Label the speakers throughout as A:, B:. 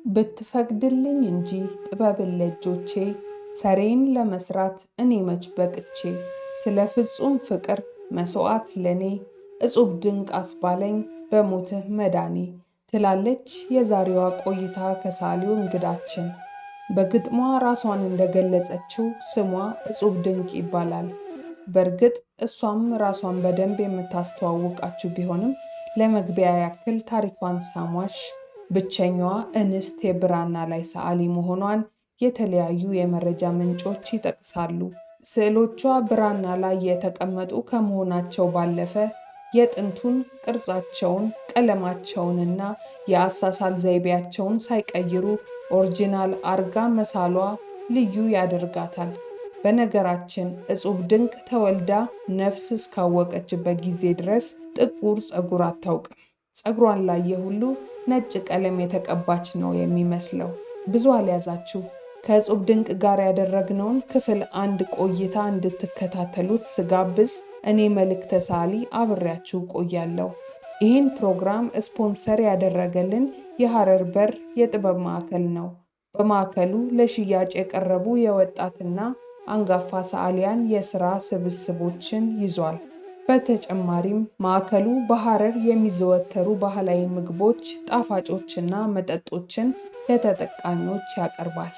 A: ብትፈቅድልኝ እንጂ ጥበብን ለእጆቼ ሰሬን ለመስራት እኔ መች በቅቼ ስለ ፍጹም ፍቅር መስዋዕት ለኔ እጹብ ድንቅ አስባለኝ በሞትህ መዳኔ ትላለች የዛሬዋ ቆይታ ከሳሊው እንግዳችን። በግጥሟ ራሷን እንደገለጸችው ስሟ እጹብ ድንቅ ይባላል። በእርግጥ እሷም ራሷን በደንብ የምታስተዋውቃችሁ ቢሆንም ለመግቢያ ያክል ታሪኳን ሳሟሽ ብቸኛዋ እንስት የብራና ላይ ሰዓሊ መሆኗን የተለያዩ የመረጃ ምንጮች ይጠቅሳሉ። ስዕሎቿ ብራና ላይ የተቀመጡ ከመሆናቸው ባለፈ የጥንቱን ቅርጻቸውን፣ ቀለማቸውንና የአሳሳል ዘይቤያቸውን ሳይቀይሩ ኦሪጂናል አርጋ መሳሏ ልዩ ያደርጋታል። በነገራችን እጹብ ድንቅ ተወልዳ ነፍስ እስካወቀችበት ጊዜ ድረስ ጥቁር ፀጉር አታውቅም። ፀጉሯን ላየ ሁሉ ነጭ ቀለም የተቀባች ነው የሚመስለው። ብዙ አልያዛችሁ። ከእጹብ ድንቅ ጋር ያደረግነውን ክፍል 1 ቆይታ እንድትከታተሉት ስጋብዝ እኔ መልእክተ ሳሊ አብሬያችሁ ቆያለሁ። ይህን ፕሮግራም ስፖንሰር ያደረገልን የሐረር በር የጥበብ ማዕከል ነው። በማዕከሉ ለሽያጭ የቀረቡ የወጣትና አንጋፋ ሰዓሊያን የሥራ ስብስቦችን ይዟል። በተጨማሪም ማዕከሉ በሐረር የሚዘወተሩ ባህላዊ ምግቦች፣ ጣፋጮችና መጠጦችን ለተጠቃሚዎች ያቀርባል።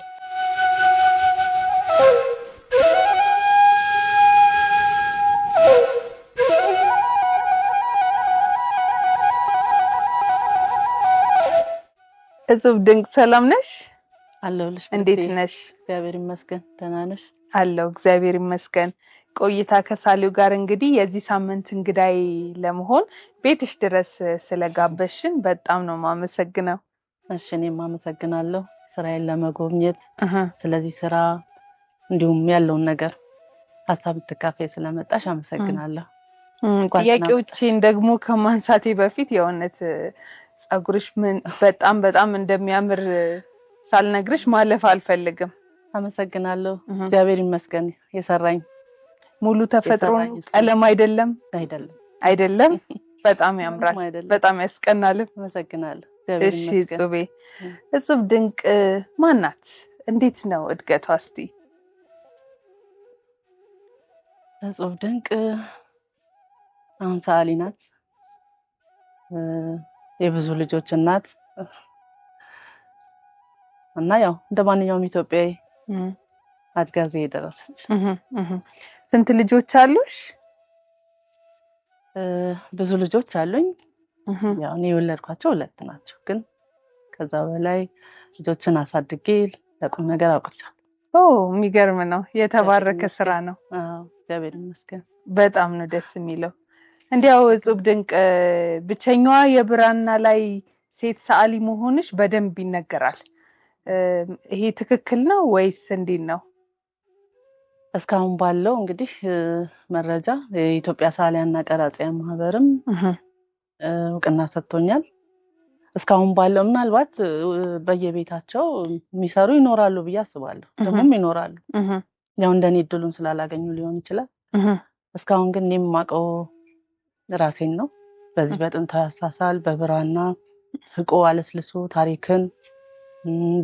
A: እጹብ ድንቅ ሰላም ነሽ?
B: አለሁልሽ።
A: እንዴት ነሽ?
B: እግዚአብሔር ይመስገን። ደህና ነሽ?
A: አለሁ እግዚአብሔር ይመስገን። ቆይታ ከሳሊው ጋር እንግዲህ የዚህ ሳምንት እንግዳይ ለመሆን ቤትሽ ድረስ ስለጋበሽን በጣም ነው ማመሰግነው።
B: እሺ እኔም አመሰግናለሁ ስራዬን ለመጎብኘት ስለዚህ ስራ እንዲሁም ያለውን ነገር ሀሳብ ተካፋይ ስለመጣሽ አመሰግናለሁ።
A: ጥያቄዎችን ደግሞ ከማንሳቴ በፊት የእውነት ፀጉርሽ ምን በጣም እንደሚያምር ሳልነግርሽ ማለፍ አልፈልግም።
B: አመሰግናለሁ። እግዚአብሔር ይመስገን የሰራኝ
A: ሙሉ ተፈጥሮ ቀለም አይደለም አይደለም በጣም ያምራል፣ በጣም ያስቀናል።
B: አመሰግናለሁ።
A: እሺ እጹቤ፣ እጹብ ድንቅ ማን ናት? እንዴት ነው እድገቷ? እስቲ
B: እጹብ ድንቅ አሁን ሰዓሊ ናት፣ የብዙ ልጆች እናት እና ያው እንደማንኛውም ኢትዮጵያዊ አድጋዜ የደረሰች።
A: ስንት ልጆች አሉሽ?
B: ብዙ ልጆች አሉኝ። ያው እኔ የወለድኳቸው 2 ናቸው፣ ግን ከዛ በላይ ልጆችን አሳድጌ ለቁም ነገር አውቅቻለሁ።
A: የሚገርም ነው። የተባረከ ስራ ነው።
B: እግዚአብሔር ይመስገን።
A: በጣም ነው ደስ የሚለው። እንዲያው እጹብ ድንቅ ብቸኛዋ የብራና ላይ ሴት ሰዓሊ መሆንሽ በደንብ ይነገራል። ይሄ ትክክል ነው ወይስ እንዴት ነው?
B: እስካሁን ባለው እንግዲህ መረጃ የኢትዮጵያ ሰዓሊያንና ቀራጺያን ማህበርም እውቅና ሰጥቶኛል። እስካሁን ባለው ምናልባት በየቤታቸው የሚሰሩ ይኖራሉ ብዬ አስባለሁ። ደግሞም ይኖራሉ። ያው እንደኔ እድሉን ስላላገኙ ሊሆን ይችላል። እስካሁን ግን እኔም የማውቀው ራሴን ነው። በዚህ በጥንታዊ አሳሳል በብራና ፍቆ አለስልሶ ታሪክን፣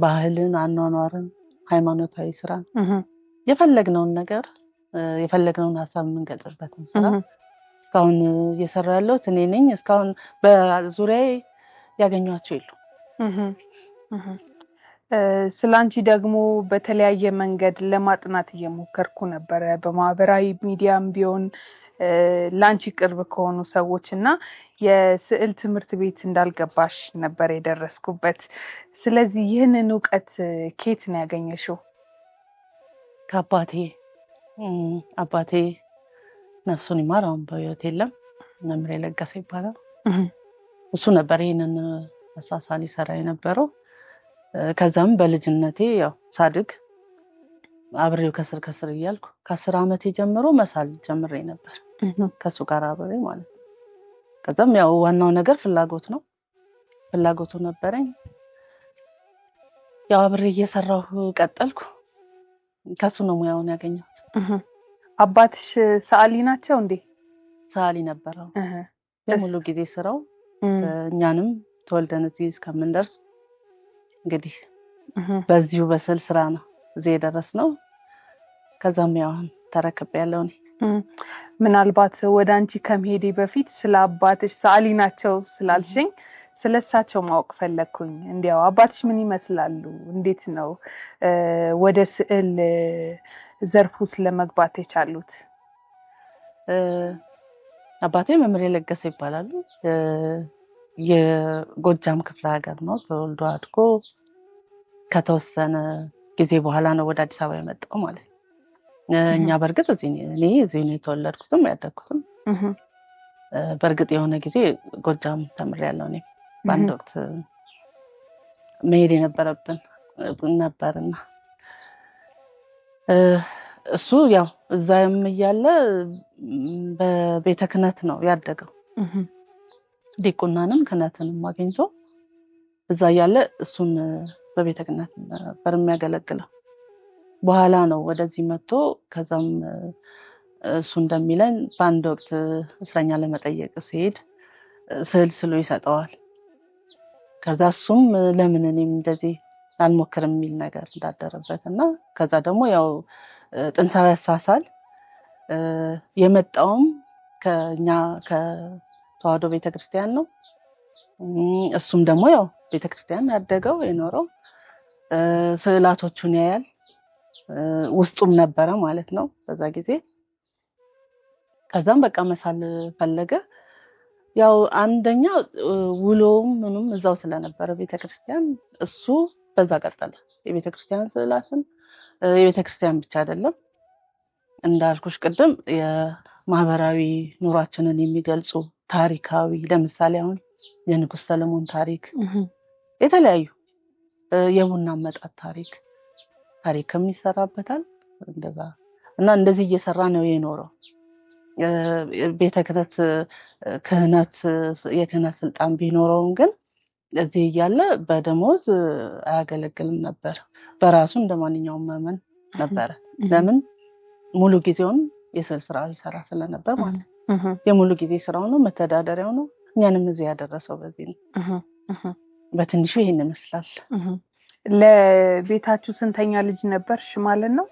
B: ባህልን፣ አኗኗርን፣ ሃይማኖታዊ ስራን የፈለግነውን ነገር የፈለግነውን ሀሳብ የምንገልጽበትን ስራ እስካሁን እየሰራ ያለሁት እኔ ነኝ። እስካሁን በዙሪያዬ ያገኟቸው የሉ።
A: ስላንቺ ደግሞ በተለያየ መንገድ ለማጥናት እየሞከርኩ ነበረ፣ በማህበራዊ ሚዲያም ቢሆን ላንቺ ቅርብ ከሆኑ ሰዎች እና የስዕል ትምህርት ቤት እንዳልገባሽ ነበር የደረስኩበት። ስለዚህ ይህንን ዕውቀት ከየት ነው ያገኘሽው?
B: ከአባቴ አባቴ ነፍሱን ይማር፣ አሁን በሕይወት የለም። መምህር ለገሰ ይባላል። እሱ ነበር ይሄንን አሳሳል ይሰራ የነበረው። ከዛም በልጅነቴ ያው ሳድግ አብሬው ከስር እያልኩ ከ10 ዓመቴ ጀምሮ መሳል ጀምሬ ነበር ከሱ ጋር አብሬ ማለት ነው። ከዛም ያው ዋናው ነገር ፍላጎት ነው። ፍላጎቱ ነበረኝ። ያው አብሬ እየሰራሁ ቀጠልኩ። ከሱ ነው ሙያውን ያገኘሁት።
A: አባትሽ ሰዓሊ ናቸው እንዴ?
B: ሰዓሊ ነበረው። የሙሉ ጊዜ ስራው እኛንም ተወልደን እዚህ እስከምንደርስ እንግዲህ በዚሁ በስዕል ስራ ነው እዚህ የደረስነው። ከዛም ያው ተረክቤያለሁ እኔ።
A: ምናልባት ወደ አንቺ ከመሄዴ በፊት ስለ አባትሽ ሰዓሊ ናቸው ስላልሽኝ ስለሳቸው ማወቅ ፈለኩኝ። እንዲያው አባትሽ ምን ይመስላሉ? እንዴት ነው ወደ ስዕል ዘርፉ ለመግባት የቻሉት?
B: አባቴ መምህር ለገሰ ይባላሉ። የጎጃም ክፍለ ሀገር ነው ተወልዶ አድጎ ከተወሰነ ጊዜ በኋላ ነው ወደ አዲስ አበባ የመጣው ማለት ነው። እኛ በርግጥ እዚህ ነው የተወለድኩትም ያደግኩትም። በርግጥ የሆነ ጊዜ ጎጃም ተምሬያለሁ እኔ በአንድ ወቅት መሄድ የነበረብን ነበርና እሱ ያው እዛም እያለ በቤተ ክህነት ነው ያደገው። ዲቁናንም ክህነትንም አግኝቶ እዛ እያለ እሱን በቤተ ክህነት ነበር የሚያገለግለው። በኋላ ነው ወደዚህ መጥቶ ከዛም እሱ እንደሚለን በአንድ ወቅት እስረኛ ለመጠየቅ ሲሄድ ስዕል ስሎ ይሰጠዋል። ከዛ እሱም ለምን እኔም እንደዚህ አልሞክርም የሚል ነገር እንዳደረበት እና ከዛ ደግሞ ያው ጥንታዊ አሳሳል የመጣውም ከኛ ከተዋህዶ ቤተክርስቲያን ነው። እሱም ደግሞ ያው ቤተክርስቲያን ያደገው የኖረው ስዕላቶቹን ያያል ውስጡም ነበረ ማለት ነው በዛ ጊዜ። ከዛም በቃ መሳል ፈለገ። ያው አንደኛ ውሎም ምንም እዛው ስለነበረ ቤተክርስቲያን እሱ በዛ ቀጠለ። የቤተክርስቲያን ስዕላትን የቤተክርስቲያን ብቻ አይደለም እንዳልኩሽ ቅድም የማህበራዊ ኑሯችንን የሚገልጹ ታሪካዊ ለምሳሌ አሁን የንጉስ ሰለሞን ታሪክ የተለያዩ የቡና አመጣጥ ታሪክም ይሰራበታል እንደዛ እና እንደዚህ እየሰራ ነው የኖረው። ቤተ ክህነት የክህነት ስልጣን ቢኖረውም ግን እዚህ እያለ በደሞዝ አያገለግልም ነበር። በራሱ እንደማንኛውም ምዕመን ነበረ። ለምን ሙሉ ጊዜውን የስዕል ስራ ይሰራ ስለነበር ማለት ነው። የሙሉ ጊዜ ስራው ነው መተዳደሪያው ነው። እኛንም እዚህ ያደረሰው በዚህ ነው። በትንሹ ይሄን ይመስላል።
A: ለቤታችሁ ስንተኛ ልጅ ነበርሽ ማለት ነው?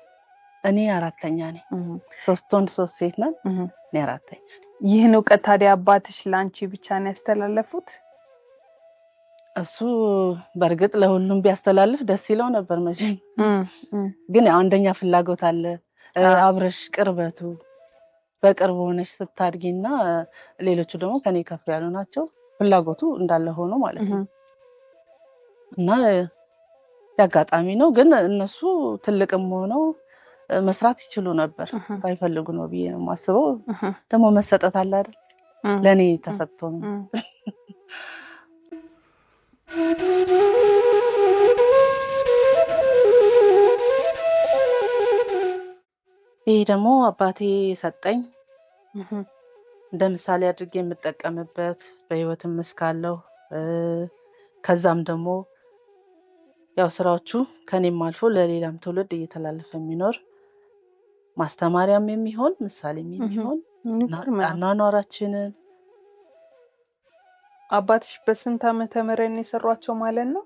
B: እኔ አራተኛ ነኝ። 3 ወንድ 3 ሴት ነን። እኔ አራተኛ ነኝ።
A: ይህን ዕውቀት ታዲያ አባትሽ ላንቺ ብቻ ነው ያስተላለፉት?
B: እሱ በርግጥ ለሁሉም ቢያስተላልፍ ደስ ይለው ነበር መቼም። ግን ያው አንደኛ ፍላጎት አለ አብረሽ ቅርበቱ በቅርብ ሆነሽ ስታድጊና ሌሎቹ ደግሞ ከኔ ከፍ ያሉ ናቸው። ፍላጎቱ እንዳለ ሆኖ ማለት ነው እና ያጋጣሚ ነው። ግን እነሱ ትልቅም ሆነው መስራት ይችሉ ነበር ባይፈልጉ ነው ብዬ ነው የማስበው። ደግሞ መሰጠት አለ አይደል? ለኔ ተሰጥቶ ነው። ይሄ ደግሞ አባቴ ሰጠኝ እንደ ምሳሌ አድርጌ የምጠቀምበት በህይወትም እስካለሁ። ከዛም ደግሞ ያው ስራዎቹ ከኔም አልፎ ለሌላም ትውልድ እየተላለፈ የሚኖር ማስተማሪያም የሚሆን ምሳሌም የሚሆን አኗኗራችንን።
A: አባትሽ በስንት ዓመተ ምህረት ነው የሰሯቸው ማለት ነው?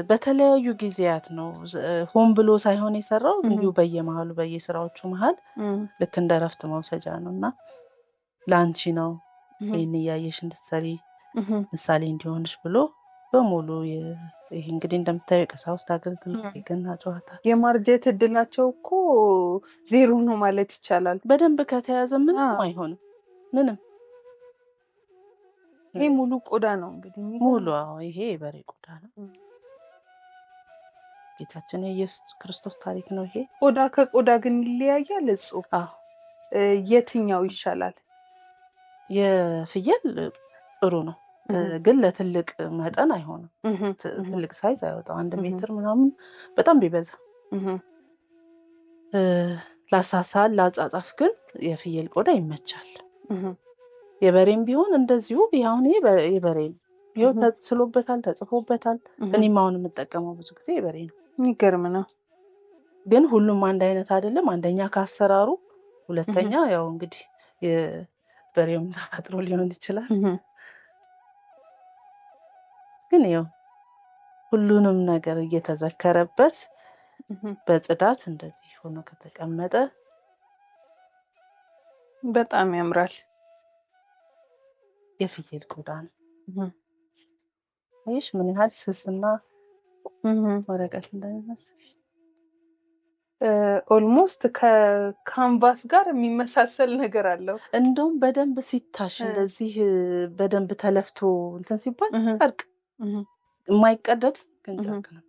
B: በተለያዩ ጊዜያት ነው። ሆን ብሎ ሳይሆን የሰራው እንዲሁ በየመሃሉ በየስራዎቹ መሃል ልክ እንደ ረፍት መውሰጃ ነውና ላንቺ ነው ይሄን እያየሽ እንድትሰሪ ምሳሌ እንዲሆንሽ ብሎ በሙሉ ይሄ እንግዲህ እንደምታየው ቀሳውስት አገልግሎት የገና ጨዋታ
A: የማርጀት እድላቸው እኮ ዜሮ ነው ማለት ይቻላል።
B: በደንብ ከተያዘ ምንም አይሆንም። ምንም
A: ይሄ ሙሉ ቆዳ ነው እንግዲህ
B: ሙሉ ይሄ በሬ ቆዳ ነው። ጌታችን የኢየሱስ ክርስቶስ ታሪክ ነው ይሄ።
A: ቆዳ ከቆዳ ግን ይለያያል እጹብ። የትኛው ይሻላል?
B: የፍየል ጥሩ ነው ግን ለትልቅ መጠን አይሆንም። ትልቅ ሳይዝ አይወጣው 1 ሜትር ምናምን በጣም ቢበዛ። ላሳሳል ላጻጻፍ ግን የፍየል ቆዳ ይመቻል። የበሬም ቢሆን እንደዚሁ ያሁን የበሬ ነው። ይሄው ተስሎበታል ተጽፎበታል። እኔም አሁን የምጠቀመው ብዙ ጊዜ የበሬ ነው።
A: ይገርም ነው።
B: ግን ሁሉም አንድ አይነት አይደለም። አንደኛ ካሰራሩ፣ ሁለተኛ ያው እንግዲህ የበሬውም ተፈጥሮ ሊሆን ይችላል። ግን ያው ሁሉንም ነገር እየተዘከረበት በጽዳት እንደዚህ ሆኖ ከተቀመጠ
A: በጣም ያምራል።
B: የፍየል ቆዳ ነው። አይሽ ምን ያህል ስስና ወረቀት እንደሚመስል
A: ኦልሞስት ከካንቫስ ጋር የሚመሳሰል ነገር አለው።
B: እንደውም በደንብ ሲታሽ እንደዚህ በደንብ ተለፍቶ እንትን ሲባል ጨርቅ የማይቀደድ ግን ጨርቅ ነው።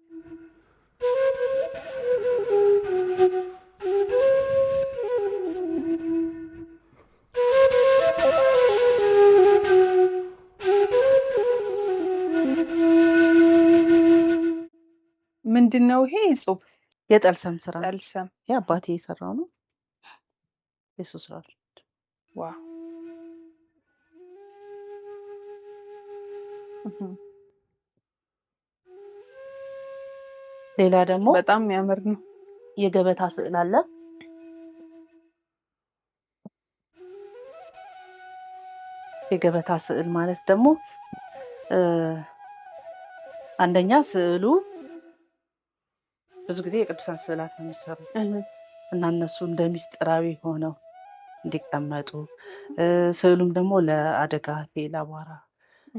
A: ምንድነው ይሄ? ጽሁፍ
B: የጠልሰም ስራ ነው።
A: ጠልሰም
B: የአባቴ የሰራው ነው። የሱ ስራ ነው።
A: ዋው
B: ሌላ ደግሞ
A: በጣም የሚያምር ነው።
B: የገበታ ስዕል አለ። የገበታ ስዕል ማለት ደግሞ አንደኛ ስዕሉ ብዙ ጊዜ የቅዱሳን ስዕላት ነው የሚሰሩት እና እነሱ እንደሚስጥራዊ ሆነው እንዲቀመጡ ስዕሉም ደግሞ ለአደጋ ለአቧራ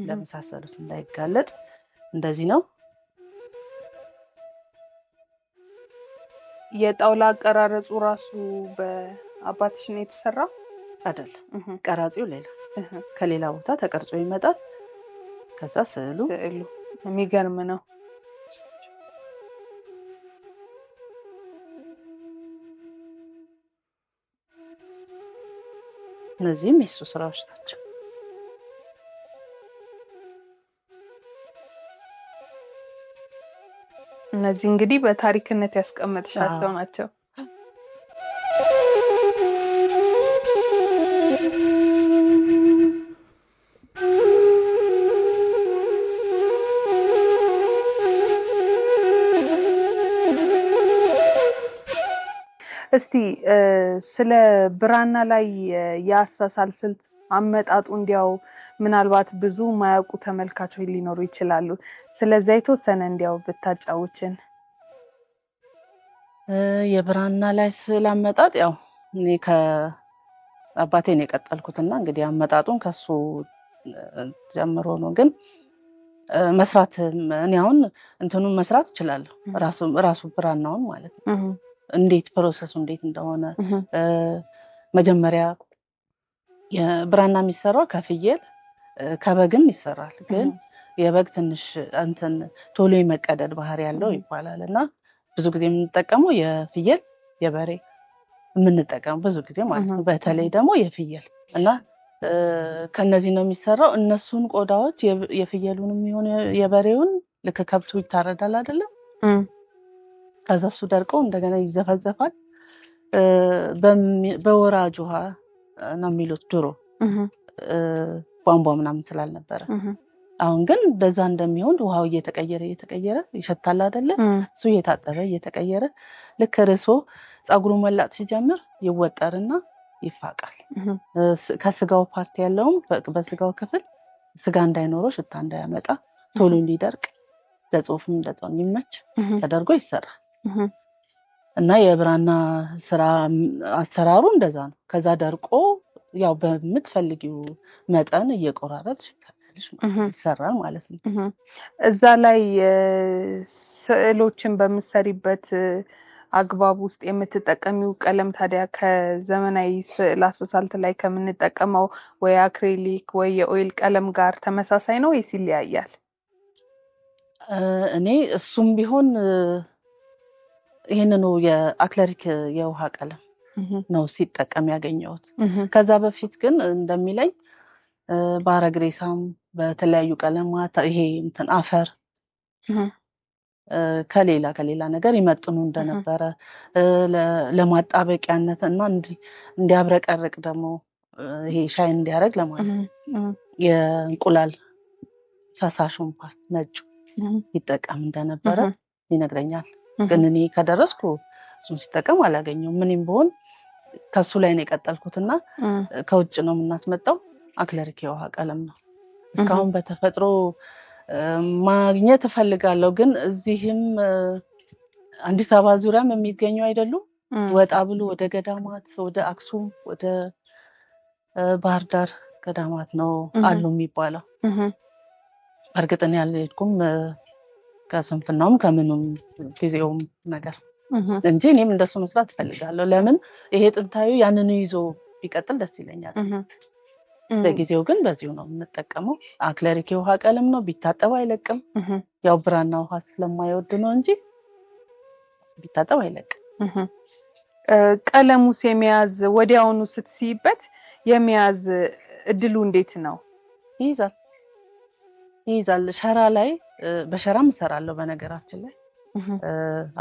B: ለመሳሰሉት እንዳይጋለጥ እንደዚህ ነው።
A: የጣውላ አቀራረጹ ራሱ በአባትሽ ነው የተሰራው
B: አይደለም? ቀራጺው ሌላ ከሌላ ቦታ ተቀርጾ ይመጣል። ከዛ ስዕሉ
A: የሚገርም ነው።
B: እነዚህም የሱ ስራዎች ናቸው።
A: እነዚህ እንግዲህ በታሪክነት ያስቀመጥሻቸው ናቸው። እስቲ ስለ ብራና ላይ ያሳሳል ስልት አመጣጡ እንዲያው ምናልባት ብዙ ማያውቁ ተመልካቾች ሊኖሩ ይችላሉ። ስለዚህ የተወሰነ እንዲያው ብታጫውችን።
B: የብራና ላይ ስዕል አመጣጥ ያው እኔ ከአባቴ ነው የቀጠልኩትና እንግዲህ አመጣጡን ከሱ ጀምሮ ነው። ግን መስራት እኔ አሁን እንትኑን መስራት እችላለሁ። ራሱ ብራናውን ማለት ነው። እንዴት ፕሮሰሱ እንዴት እንደሆነ መጀመሪያ የብራና የሚሰራው ከፍየል ከበግም ይሰራል። ግን የበግ ትንሽ እንትን ቶሎ የመቀደድ ባህሪ ያለው ይባላል እና ብዙ ጊዜ የምንጠቀመው የፍየል የበሬ የምንጠቀመው ብዙ ጊዜ ማለት ነው። በተለይ ደግሞ የፍየል እና ከነዚህ ነው የሚሰራው። እነሱን ቆዳዎች የፍየሉንም ይሁን የበሬውን ልክ ከብቱ ይታረዳል አይደለም? ከዛ እሱ ደርቆ እንደገና ይዘፈዘፋል። በወራጅ ውሃ ነው የሚሉት ድሮ ቧንቧ ምናምን ስላልነበረ። አሁን ግን እንደዛ እንደሚሆን ውሃው እየተቀየረ ይሸታል አይደለ? እሱ እየታጠበ እየተቀየረ ልክ ርሶ ጸጉሩ መላጥ ሲጀምር ይወጠርና ይፋቃል። ከስጋው ፓርቲ ያለውም በስጋው ክፍል ስጋ እንዳይኖረው ሽታ እንዳያመጣ ቶሎ እንዲደርቅ ለጽሁፍም እንደዛው እንዲመች ተደርጎ ይሰራል። እና የብራና ስራ አሰራሩ እንደዛ ነው። ከዛ ደርቆ ያው በምትፈልጊው መጠን እየቆራረጥሽ ይሰራል ማለት ነው።
A: እዛ ላይ ስዕሎችን በምትሰሪበት አግባብ ውስጥ የምትጠቀሚው ቀለም ታዲያ ከዘመናዊ ስዕል አሳሳል ላይ ከምንጠቀመው ወይ አክሪሊክ ወይ የኦይል ቀለም ጋር ተመሳሳይ ነው ወይስ ይለያያል?
B: እኔ እሱም ቢሆን ይሄንኑ የአክሪሊክ የውሃ ቀለም ነው ሲጠቀም ያገኘሁት። ከዛ በፊት ግን እንደሚለኝ ባረግሬሳም በተለያዩ ቀለማት ይሄ እንትን አፈር ከሌላ ነገር ይመጥኑ እንደነበረ ለማጣበቂያነት እና እንዲያብረቀርቅ ደግሞ ይሄ ሻይ እንዲያደርግ ለማለት የእንቁላል ፈሳሹን ፓርት ነጭ ይጠቀም እንደነበረ ይነግረኛል። ግን እኔ ከደረስኩ እሱን ሲጠቀም አላገኘውም። ምንም ቢሆን ከሱ ላይ ነው የቀጠልኩትና ከውጭ ነው የምናስመጣው። አክሪሊክ የውሃ ቀለም ነው። እስካሁን በተፈጥሮ ማግኘት እፈልጋለሁ። ግን እዚህም አዲስ አበባ ዙሪያም የሚገኙ አይደሉም። ወጣ ብሎ ወደ ገዳማት ወደ አክሱም ወደ ባህር ዳር ገዳማት ነው አሉ የሚባለው። እርግጥ ነው ያልሄድኩም ከስንፍናውም ከምኑም ጊዜውም ነገር እንጂ እኔም እንደሱ መስራት እፈልጋለሁ። ለምን ይሄ ጥንታዊ ያንኑ ይዞ ቢቀጥል ደስ ይለኛል። በጊዜው ግን በዚሁ ነው የምንጠቀመው። አክለሪክ የውሃ ቀለም ነው፣ ቢታጠብ አይለቅም። ያው ብራና ውሃ ስለማይወድ ነው እንጂ ቢታጠብ አይለቅም።
A: ቀለሙስ የመያዝ ወዲያውኑ ስትሲበት የመያዝ እድሉ እንዴት ነው?
B: ይይዛል። ሸራ ላይ በሸራም እሰራለሁ። በነገራችን ላይ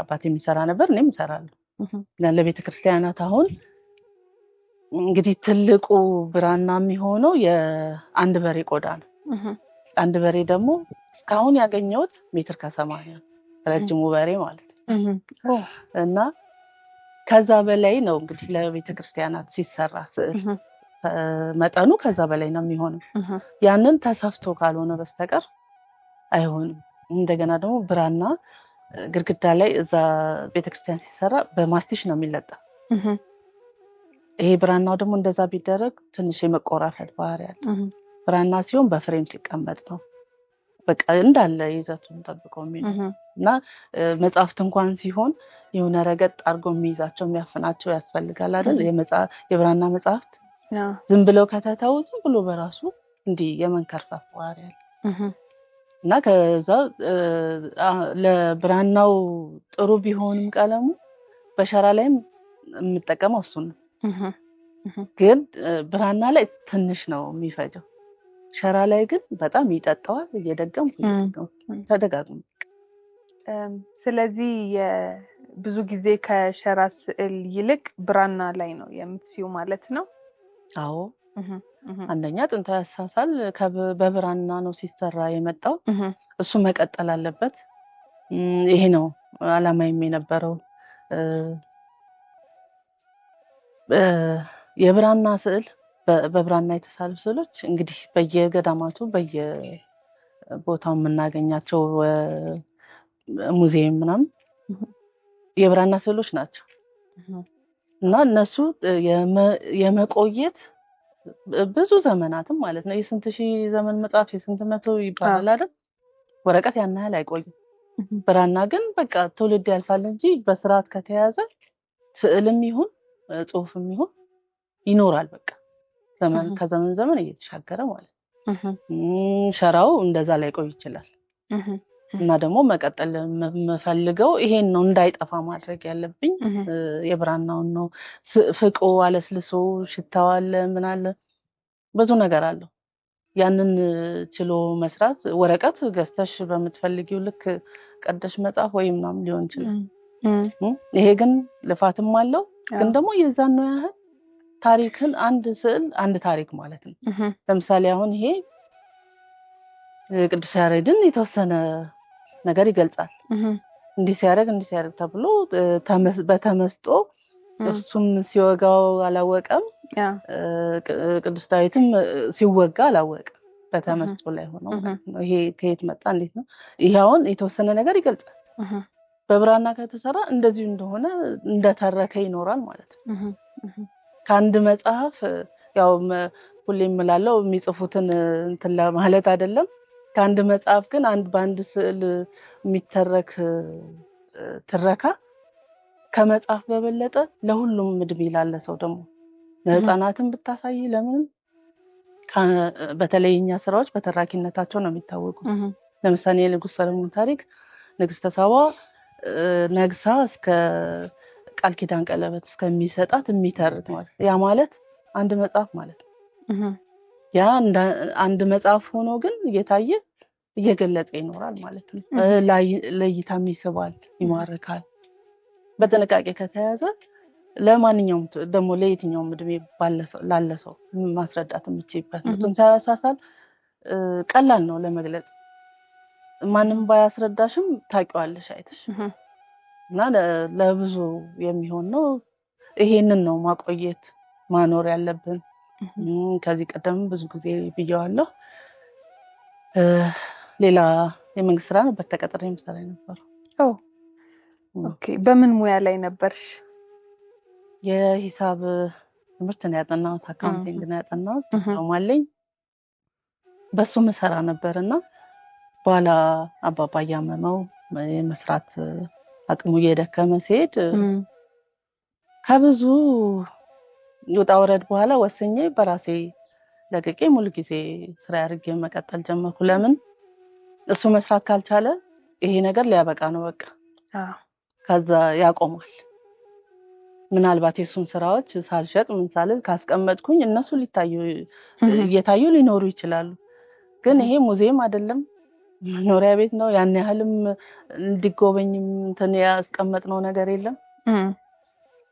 B: አባቴ የሚሰራ ነበር፣ እኔም እሰራለሁ። ለቤተ ክርስቲያናት አሁን እንግዲህ ትልቁ ብራና የሚሆነው የአንድ በሬ ቆዳ ነው። አንድ በሬ ደግሞ እስካሁን ያገኘሁት 1.80 ረጅሙ በሬ ማለት ነው። እና ከዛ በላይ ነው እንግዲህ ለቤተ ክርስቲያናት ሲሰራ ስዕል መጠኑ ከዛ በላይ ነው የሚሆነው። ያንን ተሰፍቶ ካልሆነ በስተቀር አይሆንም። እንደገና ደግሞ ብራና ግድግዳ ላይ እዛ ቤተክርስቲያን ሲሰራ በማስቲሽ ነው የሚለጠው። ይሄ ብራናው ደግሞ እንደዛ ቢደረግ ትንሽ የመቆራረጥ ባህሪ አለ። ብራና ሲሆን በፍሬም ሲቀመጥ ነው በቃ እንዳለ ይዘቱን ጠብቆ እና መጽሐፍት እንኳን ሲሆን የሆነ ረገጥ አድርጎ የሚይዛቸው የሚያፍናቸው ያስፈልጋል አይደል? የብራና መጽሐፍት ዝም ብለው ከተተው ዝም ብሎ በራሱ እንዲህ የመንከርፈፍ ባህሪ አለ። እና ከዛ ለብራናው ጥሩ ቢሆንም ቀለሙ በሸራ ላይም የምጠቀመው እሱን ነው። ግን ብራና ላይ ትንሽ ነው የሚፈጀው። ሸራ ላይ ግን በጣም ይጠጣዋል። እየደገምኩ ተደጋግሞ።
A: ስለዚህ ብዙ ጊዜ ከሸራ ስዕል ይልቅ ብራና ላይ ነው የምትሲው ማለት ነው?
B: አዎ። አንደኛ ጥንታዊ አሳሳል በብራና ነው ሲሰራ የመጣው። እሱ መቀጠል አለበት። ይሄ ነው አላማዬም የነበረው። የብራና ስዕል በብራና የተሳሉ ስዕሎች እንግዲህ በየገዳማቱ በየቦታው የምናገኛቸው ሙዚየም ምናምን የብራና ስዕሎች ናቸው እና እነሱ የመቆየት ብዙ ዘመናትም ማለት ነው። የስንት ሺህ ዘመን መጽሐፍ የስንት መቶ ይባላል አይደል? ወረቀት ያን ያህል አይቆይም። ብራና ግን በቃ ትውልድ ያልፋል እንጂ በስርዓት ከተያዘ ስዕልም ይሁን ጽሁፍም ይሁን ይኖራል። በቃ ከዘመን ዘመን እየተሻገረ ማለት ነው። ሸራው እንደዛ ላይ ቆይ ይችላል። እና ደግሞ መቀጠል የምፈልገው ይሄን ነው፣ እንዳይጠፋ ማድረግ ያለብኝ የብራናውን ነው። ፍቆ አለስልሶ ሽታው አለ ምን አለ ብዙ ነገር አለው። ያንን ችሎ መስራት ወረቀት ገዝተሽ በምትፈልጊው ልክ ቀደሽ መጻፍ ወይ ምናምን ሊሆን ይችላል። ይሄ ግን ልፋትም አለው። ግን ደግሞ የዛን ነው ያህል ታሪክን አንድ ስዕል አንድ ታሪክ ማለት ነው። ለምሳሌ አሁን ይሄ ቅዱስ ያሬድን የተወሰነ ነገር ይገልጻል። እንዲህ ሲያደርግ ተብሎ በተመስጦ እሱም ሲወጋው አላወቀም፣ ቅዱስ ዳዊትም ሲወጋ አላወቀም። በተመስጦ ላይ ሆኖ ይሄ ከየት መጣ እንዴት ነው? ይሄ አሁን የተወሰነ ነገር ይገልጻል። በብራና ከተሰራ እንደዚሁ እንደሆነ እንደተረከ ይኖራል ማለት ነው። ከአንድ መጽሐፍ ያው ሁሌም እላለሁ የሚጽፉትን እንትን ለማለት አይደለም። ከአንድ መጽሐፍ ግን በአንድ ስዕል የሚተረክ ትረካ ከመጽሐፍ በበለጠ ለሁሉም እድሜ ላለ ሰው ደግሞ ለህፃናትም ብታሳይ ለምን በተለይኛ ስራዎች በተራኪነታቸው ነው የሚታወቁት። ለምሳሌ የንጉስ ሰለሞን ታሪክ ንግስተ ሳባ ነግሳ እስከ ቃል ኪዳን ቀለበት እስከሚሰጣት የሚተርክ ማለት ያ ማለት አንድ መጽሐፍ ማለት ነው። ያ አንድ መጽሐፍ ሆኖ ግን እየታየ እየገለጸ ይኖራል ማለት ነው። ለእይታም ይስባል፣ ይማርካል። በጥንቃቄ ከተያዘ ለማንኛውም ደግሞ ለየትኛውም እድሜ ላለ ሰው ማስረዳት የምችልበት ነው። ጥንታዊ አሳሳል ቀላል ነው ለመግለጽ። ማንም ባያስረዳሽም ታውቂዋለሽ አይተሽ እና ለብዙ የሚሆን ነው። ይሄንን ነው ማቆየት ማኖር ያለብን። ከዚህ ቀደም ብዙ ጊዜ ብየዋለሁ። ሌላ የመንግስት ስራ ነበር ተቀጥሬ የምሰራ ነበር።
A: ኦኬ። በምን ሙያ ላይ ነበርሽ?
B: የሂሳብ ትምህርት ነው ያጠናሁት፣ አካውንቲንግ ነው ያጠናሁት። ዲፕሎማ አለኝ። በሱ መሰራ ነበርና በኋላ አባባ ያመመው መስራት አቅሙ እየደከመ ሲሄድ ከብዙ ወጣ ወረድ በኋላ ወሰኜ በራሴ ለቅቄ ሙሉ ጊዜ ስራ አድርጌ መቀጠል ጀመርኩ። ለምን እሱ መስራት ካልቻለ ይሄ ነገር ሊያበቃ ነው በቃ። ከዛ ያቆማል። ምናልባት የሱን ስራዎች ሳልሸጥ ምን ሳልል ካስቀመጥኩኝ እነሱ እየታዩ ሊኖሩ ይችላሉ። ግን ይሄ ሙዚየም አይደለም፣ መኖሪያ ቤት ነው። ያን ያህልም እንዲጎበኝም እንትን ያስቀመጥነው ነገር የለም።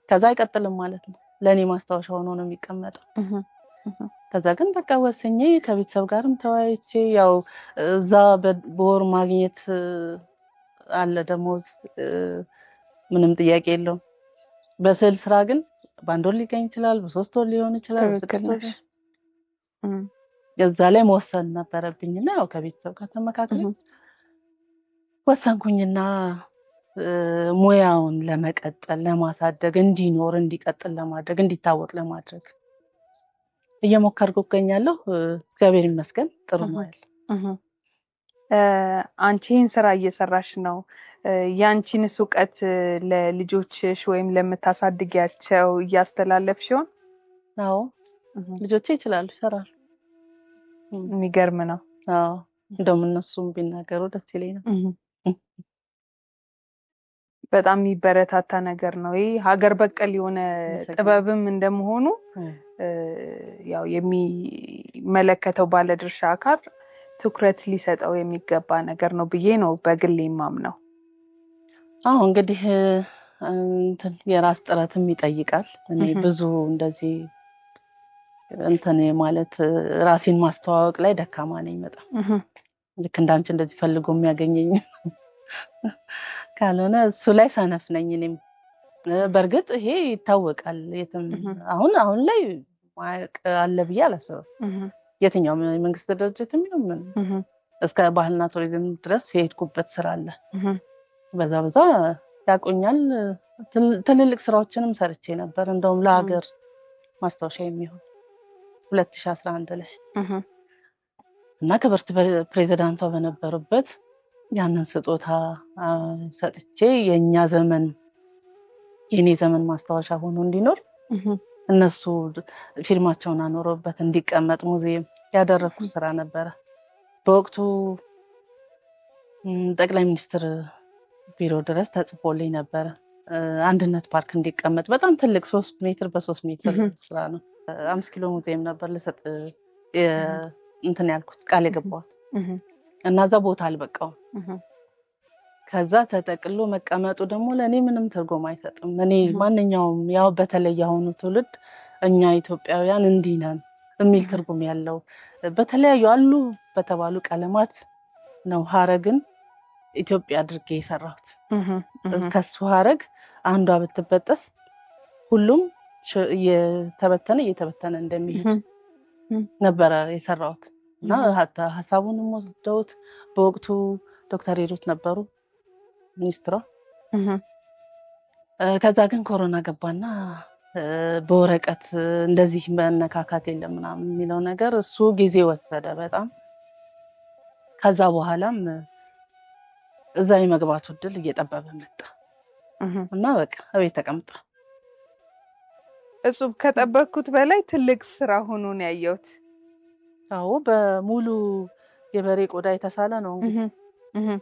B: ከዛ አይቀጥልም ማለት ነው። ለኔ ማስታወሻ ሆኖ ነው የሚቀመጠው። ከዛ ግን በቃ ወሰኜ ከቤተሰብ ጋርም ተወያይቼ ያው እዛ በወር ማግኘት አለ ደሞዝ፣ ምንም ጥያቄ የለውም። በስዕል ስራ ግን በአንድ ወር ሊገኝ ይችላል፣ በ3 ወር ሊሆን ይችላል፣ በ6 ወር። እዛ ላይ መወሰን ነበረብኝና ያው ከቤተሰብ ጋር ተመካክረን ወሰንኩኝና ሙያውን ለመቀጠል ለማሳደግ እንዲኖር እንዲቀጥል ለማድረግ እንዲታወቅ ለማድረግ እየሞከርኩ እገኛለሁ። እግዚአብሔር ይመስገን ጥሩ ነው ያለው።
A: አንቺ ይህን ስራ እየሰራሽ ነው። ያንቺንስ ዕውቀት ለልጆችሽ ወይም ለምታሳድጊያቸው እያስተላለፍሽ ይሆን?
B: አዎ ልጆቼ ይችላሉ፣ ይሰራሉ።
A: የሚገርም ነው።
B: አዎ እንደውም እነሱም ቢናገሩ ደስ ይለኝ ነው።
A: በጣም የሚበረታታ ነገር ነው። ይሄ ሀገር በቀል የሆነ ጥበብም እንደመሆኑ ያው የሚመለከተው ባለድርሻ አካል ትኩረት ሊሰጠው የሚገባ ነገር ነው ብዬ ነው በግሌ የማምነው።
B: አዎ እንግዲህ እንትን የራስ ጥረትም ይጠይቃል። እኔ ብዙ እንደዚህ እንትን ማለት ራሴን ማስተዋወቅ ላይ ደካማ ነኝ በጣም። ልክ እንዳንቺ እንደዚህ ፈልጎ የሚያገኘኝ ካልሆነ እሱ ላይ ሰነፍ ነኝ እኔም። በርግጥ ይሄ ይታወቃል የትም አሁን ላይ ማያውቅ አለ ብዬ አላስብም። የትኛውም የመንግስት ድርጅትም ይሁን እስከ ባህልና ቱሪዝም ድረስ የሄድኩበት ስራ አለ። በዛ ያቆኛል። ትልልቅ ስራዎችንም ሰርቼ ነበር። እንደውም ለሀገር ማስታወሻ የሚሆን 2011 ላይ እና ክብርት ፕሬዝዳንቷ በነበሩበት ያንን ስጦታ ሰጥቼ የኔ ዘመን ማስታወሻ ሆኖ እንዲኖር እነሱ ፊርማቸውን አኖረውበት እንዲቀመጥ ሙዚየም ያደረኩት ስራ ነበረ። በወቅቱ ጠቅላይ ሚኒስትር ቢሮ ድረስ ተጽፎልኝ ነበረ አንድነት ፓርክ እንዲቀመጥ። በጣም ትልቅ 3 ሜትር በ3 ሜትር ስራ ነው። 5 ኪሎ ሙዚየም ነበር ልሰጥ እንትን ያልኩት ቃል የገባሁት እና እዛ ቦታ አልበቃውም። ከዛ ተጠቅሎ መቀመጡ ደግሞ ለኔ ምንም ትርጉም አይሰጥም። እኔ ማንኛውም ያው በተለይ አሁኑ ትውልድ እኛ ኢትዮጵያውያን እንዲህ ነን የሚል ትርጉም ያለው በተለያዩ አሉ በተባሉ ቀለማት ነው ሀረግን ኢትዮጵያ አድርጌ የሰራሁት። ከሱ ሀረግ አንዷ ብትበጠስ ሁሉም እየተበተነ እንደሚሄድ ነበረ የሰራሁት እና ሀሳቡንም ወስደውት በወቅቱ ዶክተር ሄሮት ነበሩ ሚኒስትሯ። ከዛ ግን ኮሮና ገባና በወረቀት እንደዚህ መነካካት የለም ምናምን የሚለው ነገር እሱ ጊዜ ወሰደ በጣም። ከዛ በኋላም እዛ የመግባቱ እድል እየጠበበ መጣ እና በቃ እቤት ተቀምጧል።
A: እጹብ ከጠበቅኩት በላይ ትልቅ ስራ ሆኖ ነው ያየሁት።
B: አዎ በሙሉ የበሬ ቆዳ የተሳለ ነው እንግዲህ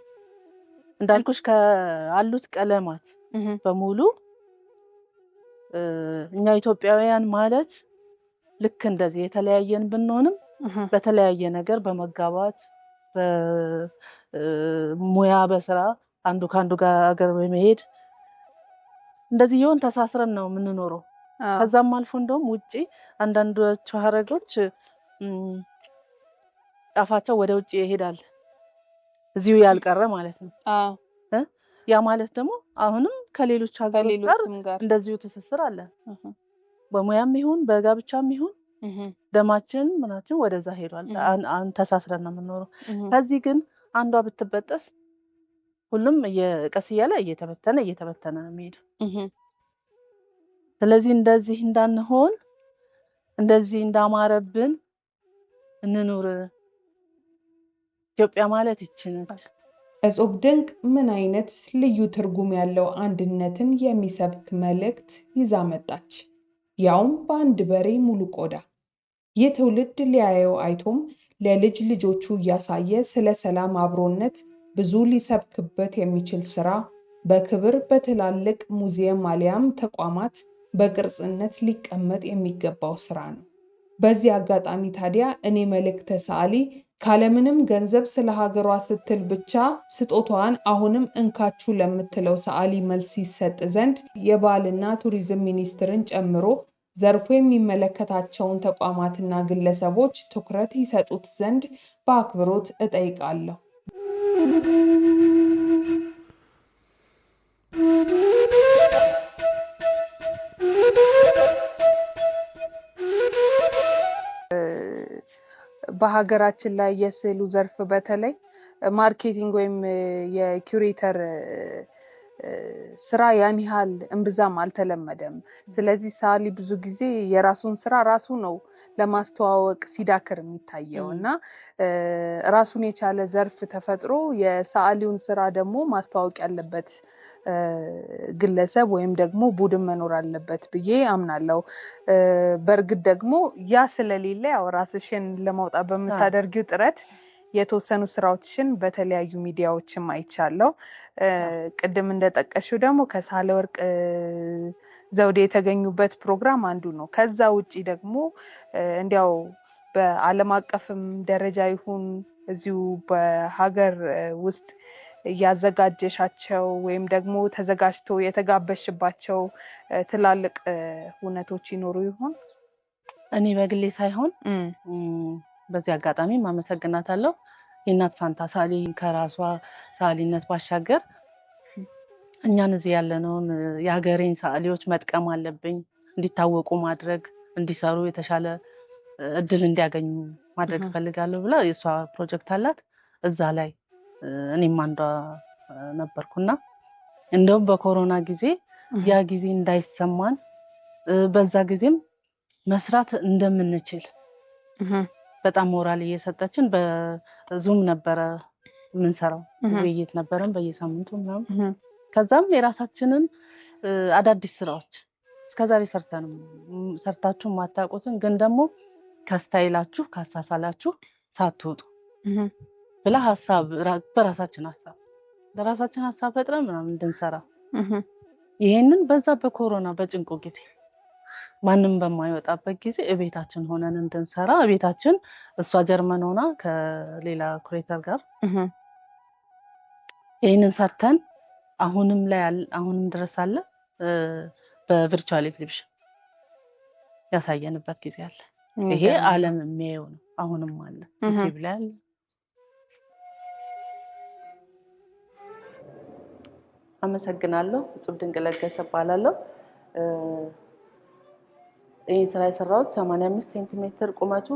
B: እንዳልኩሽ ከአሉት ቀለማት በሙሉ እኛ ኢትዮጵያውያን ማለት ልክ እንደዚህ የተለያየን ብንሆንም በተለያየ ነገር በመጋባት በሙያ በስራ አንዱ ካንዱ ጋር አገር በመሄድ እንደዚህ ይሆን ተሳስረን ነው የምንኖረው። ከዛም አልፎ እንደውም ውጪ አንዳንዶቹ ሀረጎች ጫፋቸው ወደ ውጪ ይሄዳል እዚሁ ያልቀረ ማለት ነው። ያ ማለት ደግሞ አሁንም ከሌሎች ሀገሮች ጋር እንደዚሁ ትስስር አለ። በሙያም ይሁን በጋብቻም ይሁን ደማችን ምናችን ወደዛ ሄዷል። ተሳስረን ነው የምንኖረው። ከዚህ ግን አንዷ ብትበጠስ ሁሉም ቀስ እያለ እየተበተነ ነው የሚሄደው። ስለዚህ እንደዚህ እንዳንሆን እንደዚህ እንዳማረብን እንኑር። ኢትዮጵያ ማለት ይህች ነች።
A: እጹብ ድንቅ ምን አይነት ልዩ ትርጉም ያለው አንድነትን የሚሰብክ መልእክት ይዛ መጣች፣ ያውም በአንድ በሬ ሙሉ ቆዳ። ይህ ትውልድ ሊያየው አይቶም ለልጅ ልጆቹ እያሳየ ስለ ሰላም አብሮነት ብዙ ሊሰብክበት የሚችል ስራ በክብር በትላልቅ ሙዚየም አሊያም ተቋማት በቅርጽነት ሊቀመጥ የሚገባው ስራ ነው። በዚህ አጋጣሚ ታዲያ እኔ መልእክተ ሰዓሊ ካለምንም ገንዘብ ስለ ሀገሯ ስትል ብቻ ስጦታዋን አሁንም እንካችሁ ለምትለው ሰዓሊ መልስ ይሰጥ ዘንድ የባህልና ቱሪዝም ሚኒስቴርን ጨምሮ ዘርፉ የሚመለከታቸውን ተቋማትና ግለሰቦች ትኩረት ይሰጡት ዘንድ በአክብሮት እጠይቃለሁ። በሀገራችን ላይ የስዕሉ ዘርፍ በተለይ ማርኬቲንግ ወይም የኩሬተር ስራ ያን ያህል እምብዛም አልተለመደም። ስለዚህ ሰዓሊ ብዙ ጊዜ የራሱን ስራ ራሱ ነው ለማስተዋወቅ ሲዳክር የሚታየው እና ራሱን የቻለ ዘርፍ ተፈጥሮ የሰዓሊውን ስራ ደግሞ ማስተዋወቅ ያለበት ግለሰብ ወይም ደግሞ ቡድን መኖር አለበት ብዬ አምናለሁ። በእርግጥ ደግሞ ያ ስለሌለ ያው ራስሽን ለማውጣት በምታደርጊው ጥረት የተወሰኑ ስራዎችን በተለያዩ ሚዲያዎችም አይቻለሁ። ቅድም እንደጠቀሽው ደግሞ ከሳህለወርቅ ዘውዴ የተገኙበት ፕሮግራም አንዱ ነው። ከዛ ውጪ ደግሞ እንዲያው በዓለም አቀፍም ደረጃ ይሁን እዚሁ በሀገር ውስጥ ያዘጋጀሻቸው ወይም ደግሞ ተዘጋጅቶ የተጋበሽባቸው ትላልቅ ሁነቶች ይኖሩ ይሆን?
B: እኔ በግሌ ሳይሆን በዚህ አጋጣሚ ማመሰግናታለሁ የእናት ፋንታ ሰዓሊ ከራሷ ሰዓሊነት ባሻገር እኛን እዚህ ያለነውን የሀገሬን ሰዓሊዎች መጥቀም አለብኝ፣ እንዲታወቁ ማድረግ፣ እንዲሰሩ የተሻለ እድል እንዲያገኙ ማድረግ እፈልጋለሁ ብላ የሷ ፕሮጀክት አላት። እዛ ላይ እኔም አንዷ ነበርኩና እንደውም በኮሮና ጊዜ ያ ጊዜ እንዳይሰማን በዛ ጊዜም መስራት እንደምንችል በጣም ሞራል እየሰጠችን በዙም ነበረ የምንሰራው። ውይይት ነበረን በየሳምንቱ ምናምን። ከዛም የራሳችንን አዳዲስ ስራዎች እስከዛሬ ሰርታችሁ ማታውቁትን ግን ደግሞ ከስታይላችሁ ካሳሳላችሁ ሳትወጡ ብላ በራሳችን ሀሳብ ፈጥረን ምናምን እንድንሰራ ይሄንን በዛ በኮሮና በጭንቁ ጊዜ ማንም በማይወጣበት ጊዜ እቤታችን ሆነን እንድንሰራ እቤታችን እሷ ጀርመን ሆና ከሌላ ኩሬተር ጋር ይሄንን ሰርተን አሁንም ድረስ አለ በቨርቹዋል ኤግዚቢሽን ያሳየንበት ጊዜ አለ። ይሄ ዓለም የሚያየው ነው። አሁንም አለ ይብላል። አመሰግናለሁ። እጹብ ድንቅ ለገሰ እባላለሁ። ይሄን ስራ የሰራሁት 85 ሴንቲሜትር ቁመቱ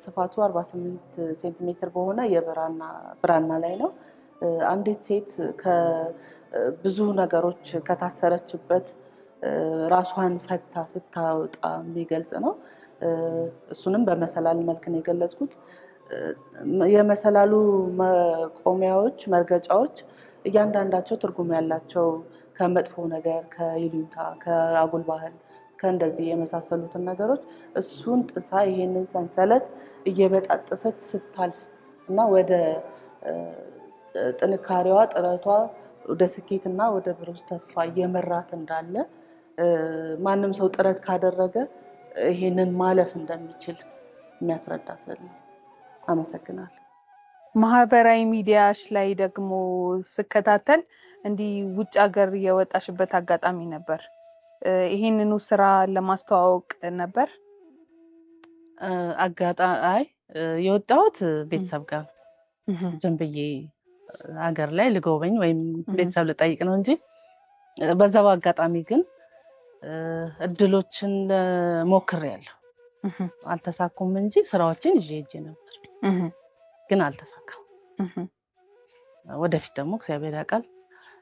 B: ስፋቱ 48 ሴንቲሜትር በሆነ ብራና ላይ ነው። አንዲት ሴት ከብዙ ነገሮች ከታሰረችበት ራሷን ፈታ ስታወጣ የሚገልጽ ነው። እሱንም በመሰላል መልክ ነው የገለጽኩት። የመሰላሉ መቆሚያዎች መርገጫዎች እያንዳንዳቸው ትርጉም ያላቸው ከመጥፎ ነገር ከይሉኝታ ከአጉል ባህል ከእንደዚህ የመሳሰሉትን ነገሮች እሱን ጥሳ ይሄንን ሰንሰለት እየበጣጠሰች ስታልፍ እና ወደ ጥንካሬዋ ጥረቷ ወደ ስኬትና ወደ ብሩህ ተስፋ እየመራት እንዳለ ማንም ሰው ጥረት ካደረገ ይሄንን ማለፍ እንደሚችል የሚያስረዳ ስዕል ነው። አመሰግናለሁ።
A: ማህበራዊ ሚዲያሽ ላይ ደግሞ ስከታተል እንዲህ ውጭ ሀገር የወጣሽበት አጋጣሚ ነበር። ይሄንኑ ስራ ለማስተዋወቅ ነበር?
B: አይ የወጣሁት ቤተሰብ ጋር ዝም ብዬ ሀገር ላይ ልጎበኝ ወይም ቤተሰብ ልጠይቅ ነው እንጂ በዛው አጋጣሚ ግን እድሎችን ሞክሬያለሁ። አልተሳኩም እንጂ ስራዎችን ይዤ ነበር፣ ግን አልተሳካም። ወደፊት ደግሞ እግዚአብሔር ያውቃል።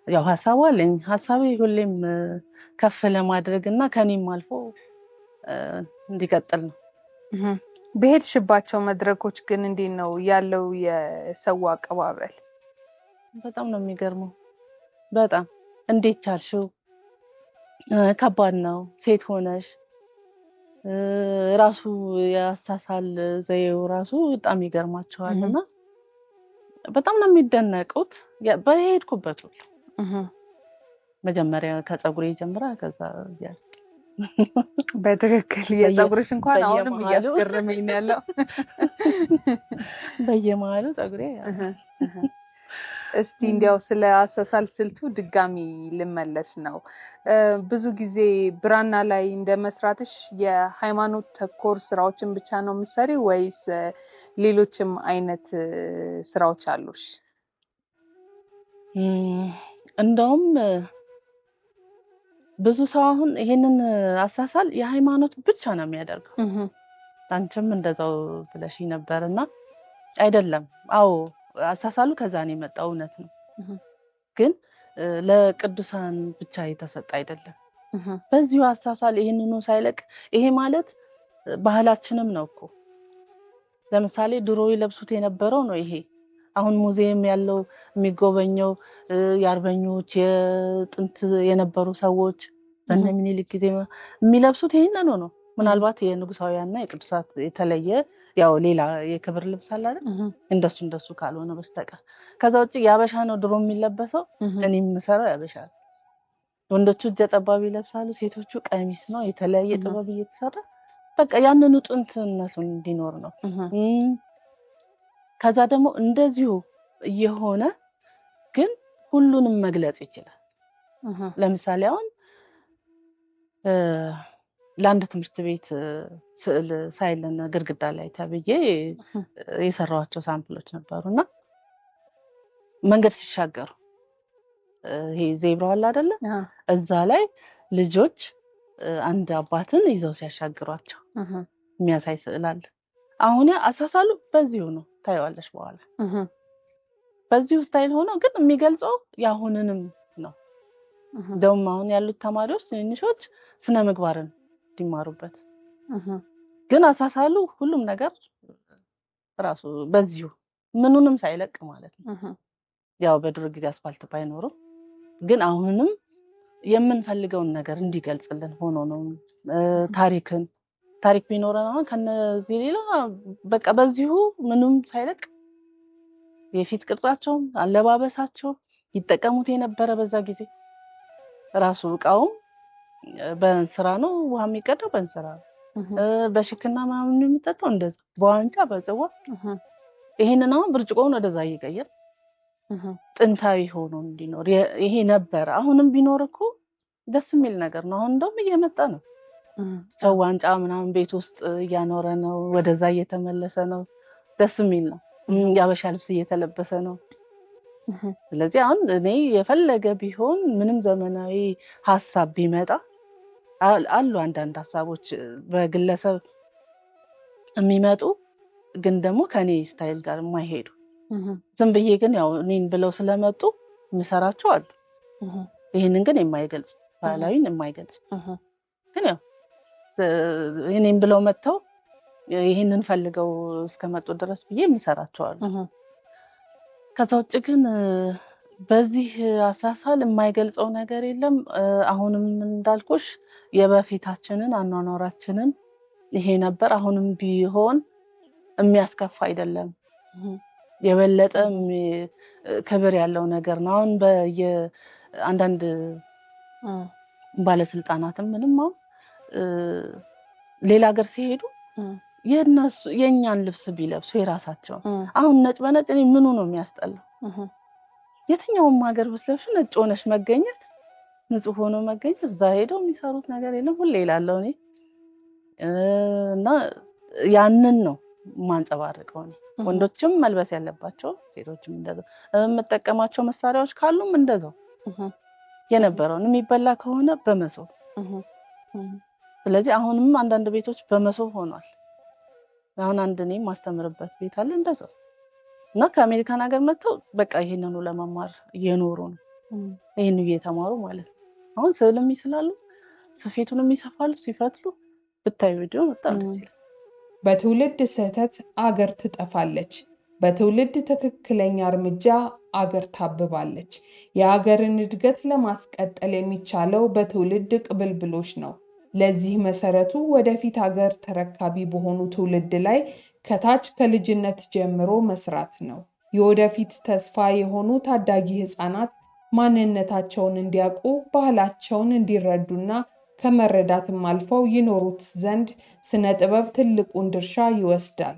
B: ያው ሀሳቡ አለኝ። ሀሳቤ ሁሌም ከፍ ለማድረግና ከኔም አልፎ እንዲቀጥል ነው።
A: በሄድሽባቸው መድረኮች ግን እንዴት ነው ያለው የሰው አቀባበል?
B: በጣም ነው የሚገርመው። በጣም እንዴት ቻልሽው? ከባድ ነው። ሴት ሆነሽ ራሱ ያሳሳል ዘዬው ራሱ በጣም ይገርማቸዋልና በጣም ነው የሚደነቁት። በሄድኩበት ሁሉ መጀመሪያ ከፀጉሬ ጀምራ ከዛ ያለ
A: በትክክል የፀጉርሽ እንኳን አሁንም እያስገረመኝ ነው ያለው።
B: በየመሃሉ ፀጉሬ
A: እስቲ እንዲያው ስለ አሳሳል ስልቱ ድጋሚ ልመለስ ነው። ብዙ ጊዜ ብራና ላይ እንደመስራትሽ የሃይማኖት ተኮር ስራዎችን ብቻ ነው የምትሰሪው ወይስ ሌሎችም አይነት ስራዎች አሉሽ?
B: እንደውም ብዙ ሰው አሁን ይሄንን አሳሳል የሃይማኖት ብቻ ነው የሚያደርገው። አንቺም እንደዛው ብለሽ ነበርና አይደለም። አዎ አሳሳሉ ከዛ ነው የመጣው፣ እውነት ነው። ግን ለቅዱሳን ብቻ የተሰጠ አይደለም። በዚሁ አሳሳል ይሄንኑ ሳይለቅ ይሄ ማለት ባህላችንም ነው እኮ። ለምሳሌ ድሮ ይለብሱት የነበረው ነው ይሄ። አሁን ሙዚየም ያለው የሚጎበኘው የአርበኞች የጥንት የነበሩ ሰዎች በእነ ምኒልክ ጊዜ የሚለብሱት ይሄንን ነው። ምናልባት የንጉሳውያንና የቅዱሳት የተለየ ያው ሌላ የክብር ልብስ አለ አይደል? እንደሱ ካልሆነ በስተቀር ከዛ ውጪ ያበሻ ነው ድሮ የሚለበሰው። እኔም የምሰራው ያበሻ ነው። ወንዶቹ እጀ ጠባብ ይለብሳሉ፣ ሴቶቹ ቀሚስ ነው። የተለያየ ጥበብ እየተሰራ በቃ ያንኑ ጥንትነቱን እንዲኖር ነው። ከዛ ደግሞ እንደዚሁ የሆነ ግን ሁሉንም መግለጽ ይችላል። ለምሳሌ አሁን ለአንድ ትምህርት ቤት ስዕል ሳይልና ግድግዳ ላይ ተብዬ የሰራኋቸው ሳምፕሎች ነበሩና መንገድ ሲሻገሩ ይሄ ዜብራው አለ አይደለ? እዛ ላይ ልጆች አንድ አባትን ይዘው ሲያሻግሯቸው የሚያሳይ ስዕል አለ። አሁን አሳሳሉ በዚሁ ነው ታይዋለሽ በኋላ በዚሁ ስታይል ሆኖ ግን የሚገልጸው ያሁንንም ነው። ደም አሁን ያሉት ተማሪዎች ትንሾች ስነ ምግባርን እንዲማሩበት ግን አሳሳሉ ሁሉም ነገር ራሱ በዚሁ ምኑንም ሳይለቅ ማለት ነው። ያው በድሮ ጊዜ አስፋልት ባይኖርም ግን አሁንም የምንፈልገውን ነገር እንዲገልጽልን ሆኖ ነው። ታሪክ ቢኖረን አሁን ከነዚህ ሌላ በቃ በዚሁ ምንም ሳይለቅ የፊት ቅርጻቸው አለባበሳቸው ይጠቀሙት የነበረ በዛ ጊዜ ራሱ ዕቃው በእንስራ ነው ውሃ የሚቀዳው በእንስራ ነው። በሽክና ምናምን የሚጠጣው እንደዛ በዋንጫ በጽዋ ይሄንን አሁን ብርጭቆውን ወደዛ እየቀየር ጥንታዊ ሆኖ እንዲኖር ይሄ ነበር። አሁንም ቢኖር እኮ ደስ የሚል ነገር ነው። አሁን እንደውም እየመጣ ነው። ሰው ዋንጫ ምናምን ቤት ውስጥ እያኖረ ነው፣ ወደዛ እየተመለሰ ነው። ደስ የሚል ነው። ያበሻ ልብስ እየተለበሰ ነው። ስለዚህ አሁን እኔ የፈለገ ቢሆን ምንም ዘመናዊ ሐሳብ ቢመጣ አሉ አንዳንድ ሐሳቦች በግለሰብ የሚመጡ ግን ደግሞ ከኔ ስታይል ጋር የማይሄዱ ዝም ብዬ ግን ያው እኔን ብለው ስለመጡ ምሰራቸው አሉ። ይሄንን ግን የማይገልጽ ባህላዊን የማይገልጽ ግን ያው እኔን ብለው መጥተው ይሄንን ፈልገው እስከመጡ ድረስ ብዬ ምሰራቸው አሉ። ከዛ ውጭ ግን በዚህ አሳሳል የማይገልጸው ነገር የለም። አሁንም እንዳልኩሽ የበፊታችንን አኗኗራችንን ይሄ ነበር። አሁንም ቢሆን የሚያስከፋ አይደለም። የበለጠ ክብር ያለው ነገር ነው። አሁን አንዳንድ ባለስልጣናትም ምንም አሁን ሌላ ሀገር ሲሄዱ የኛን ልብስ ቢለብሱ የራሳቸው አሁን ነጭ በነጭ እኔ ምኑ ነው የሚያስጠላው? የትኛውም ሀገር ብትለብሽ ነጭ ሆነሽ መገኘት ንጹህ ሆኖ መገኘት እዛ ሄደው የሚሰሩት ነገር የለም። ሁሌ ይላለው እኔ እና ያንን ነው ማንጸባረቀው እኔ። ወንዶችም መልበስ ያለባቸው ሴቶችም እንደዛው የምጠቀማቸው መሳሪያዎች ካሉም እንደዛው የነበረውን የሚበላ ከሆነ በመሶብ ስለዚህ አሁንም አንዳንድ ቤቶች በመሶብ ሆኗል። አሁን አንድ እኔ ማስተምርበት ቤት አለ እንደዛው እና ከአሜሪካን ሀገር መጥተው በቃ ይሄንን ነው ለመማር እየኖሩ ነው። ይሄን እየተማሩ ማለት ነው። አሁን ስዕልም ይስላሉ፣ ስፌቱንም ይሰፋሉ፣ ሲፈትሉ ብታይ ቪዲዮ በጣም ደስ ይላል።
C: በትውልድ ስህተት አገር ትጠፋለች፣ በትውልድ ትክክለኛ እርምጃ አገር ታብባለች። የአገርን እድገት ለማስቀጠል የሚቻለው በትውልድ ቅብብሎሽ ነው። ለዚህ መሰረቱ ወደፊት አገር ተረካቢ በሆኑ ትውልድ ላይ ከታች ከልጅነት ጀምሮ መስራት ነው። የወደፊት ተስፋ የሆኑ ታዳጊ ህፃናት ማንነታቸውን እንዲያውቁ፣ ባህላቸውን እንዲረዱና ከመረዳትም አልፈው ይኖሩት ዘንድ ስነ ጥበብ ትልቁን ድርሻ ይወስዳል።